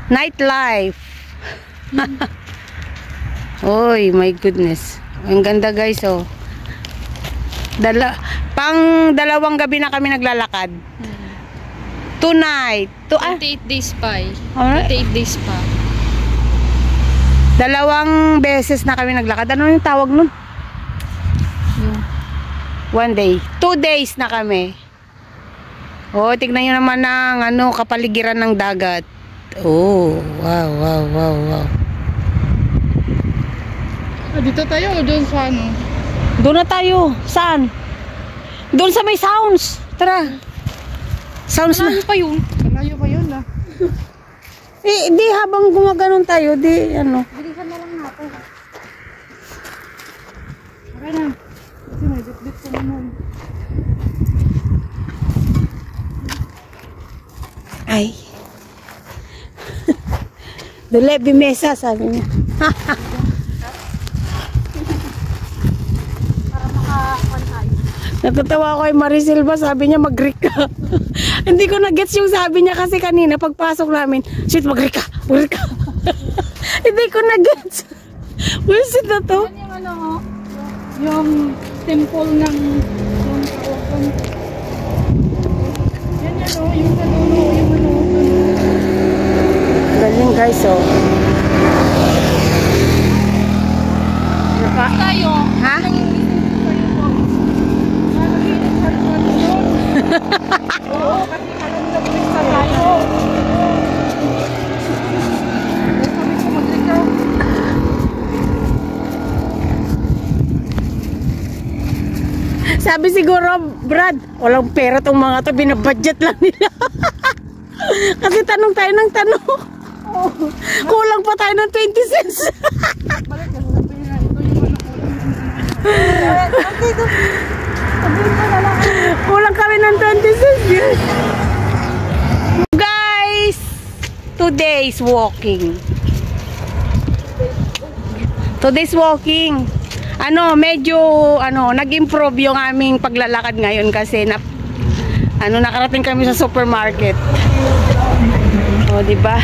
Nightlife. Oy, my goodness. Ang ganda guys, oh. Pang dalawang gabi na kami naglalakad. Tonight. 28 days pa eh. Alright. 28 days pa. Dalawang beses na kami naglakad. Ano yung tawag nun? One day. 2 days na kami. Oh, tignan nyo naman ang kapaligiran ng dagat. Oh, wow, wow, wow, wow. Dito tayo o doon sa ano? Doon na tayo. Saan? Doon sa may sounds. Tara. Sounds na. Malayo pa yun. Malayo pa yun ah. Di habang gumaganon tayo, di Bilisan na lang natin. Okay na. Kasi may bit-bit ko naman. Ay. Dole, bimesa, sabi niya. Natatawa ko kay Maricel ba, sabi niya mag-Greek ka. Hindi ko na-gets yung sabi niya kasi kanina pagpasok namin, shit, mag-Greek ka, mag-Greek ka. Hindi ko na-gets. Bullshit na to. Yan yung yung temple ng yung tawag. Yan yung kanuno, yung Galing guys, oh. tayo. Ha? Oo, kasi alam na turista tayo. Sabi ko mag-ikaw. Sabi siguro, Brad, walang pera tong mga to, binabudget lang nila. Kasi tanong tayo ng tanong. Kulang pa tayo ng 20 cents. Balik na, sabihin na, ito yung sabihin ko na lang. Kulang kami ng 20 cents. Guys, 2 days walking. 2 days walking. Medyo nag-improve yung aming paglalakad ngayon kasi nakarating kami sa supermarket. Oh, di ba?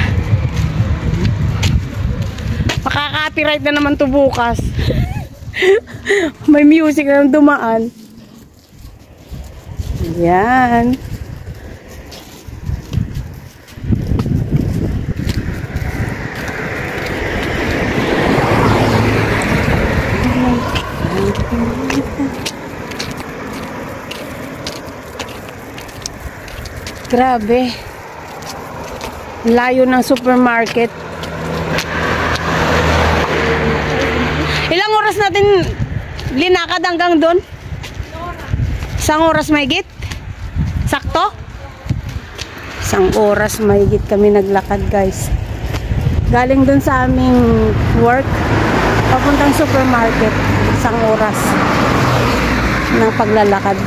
Makaka-copyright na naman to bukas. May music na dumaan. Yan. Grabe. Layo ng supermarket. Ilang oras natin linakad hanggang doon? 1 oras mahigit? Sakto? 1 oras mahigit kami naglakad guys. Galing doon sa aming work papuntang supermarket. 1 oras ng paglalakad.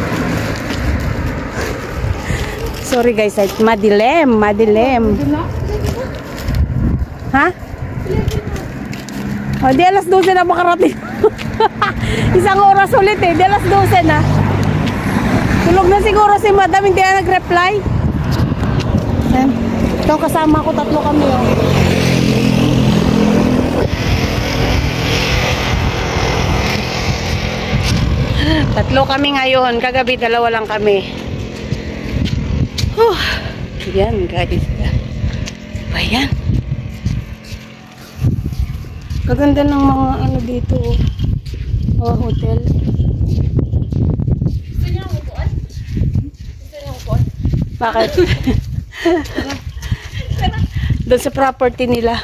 Sorry guys, madilim. Ha? O, di alas 12 na makarating. 1 oras ulit eh. Di alas 12 na. Tulog na siguro si madam, hindi na nag-reply. Ito kasama ko, 3 kami. Oh. Tatlo kami ngayon. Kagabi 2 lang kami. Yan guys. Ayan. Kaganda ng mga dito. Hotel. Gusto niyo ang upuan? Bakit? Doon sa property nila.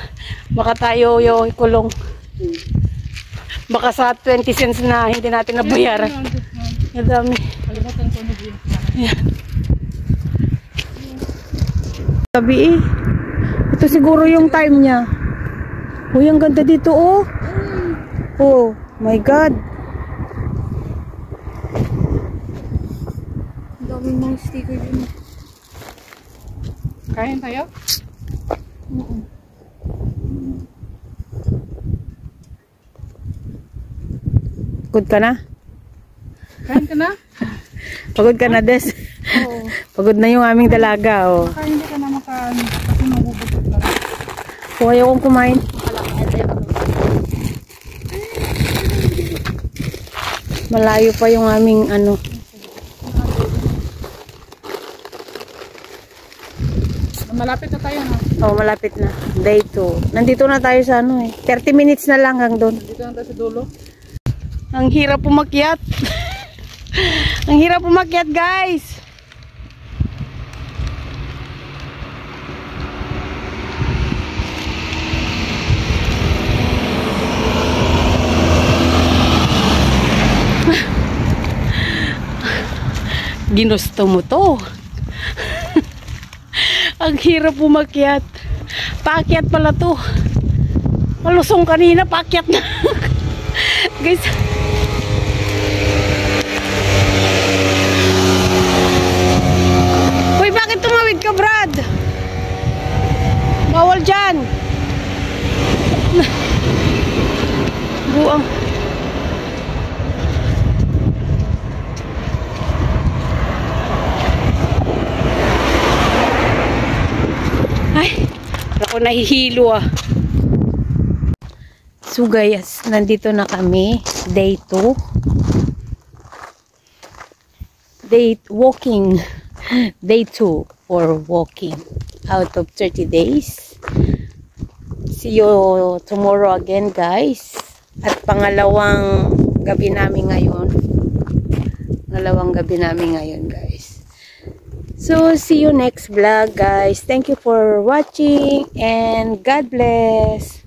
Baka tayo yung kulong. Baka sa 20 cents na hindi natin nabayaran. Ang dami. Kalimutan ko na din. Ayan. Gabi eh. Ito siguro yung time niya. Uy, ang ganda dito oh. Oh my God. Ang daming mga sticker din. Kain tayo? Pagod ka na? Kain ka na? Pagod ka na, Des? Oo. Pagod na yung aming dalaga oh. Baka hindi ka na makaano kasi magugutot ka. ko. Ayaw kong kumain. Malayo pa yung aming ano. Malapit na tayo, no? Oh, malapit na. Day 2. Nandito na tayo sa ano eh. 30 minutes na lang hanggang doon. Dito na tayo sa dulo. Ang hirap umakyat. Ang hirap umakyat, guys. Ginusto mo to. Ang hirap umakyat. Paakyat pala to. Malusong kanina, paakyat na. Guys. Uy, bakit tumawid ka, Brad? Bawal dyan. Buang. Ay, ako nahihilo ah. So guys, nandito na kami. Day 2. Walking. Day 2 for walking out of 30 days. See you tomorrow again, guys. At pangalawang gabi namin ngayon. Guys. So, see you next vlog, guys. Thank you for watching and God bless.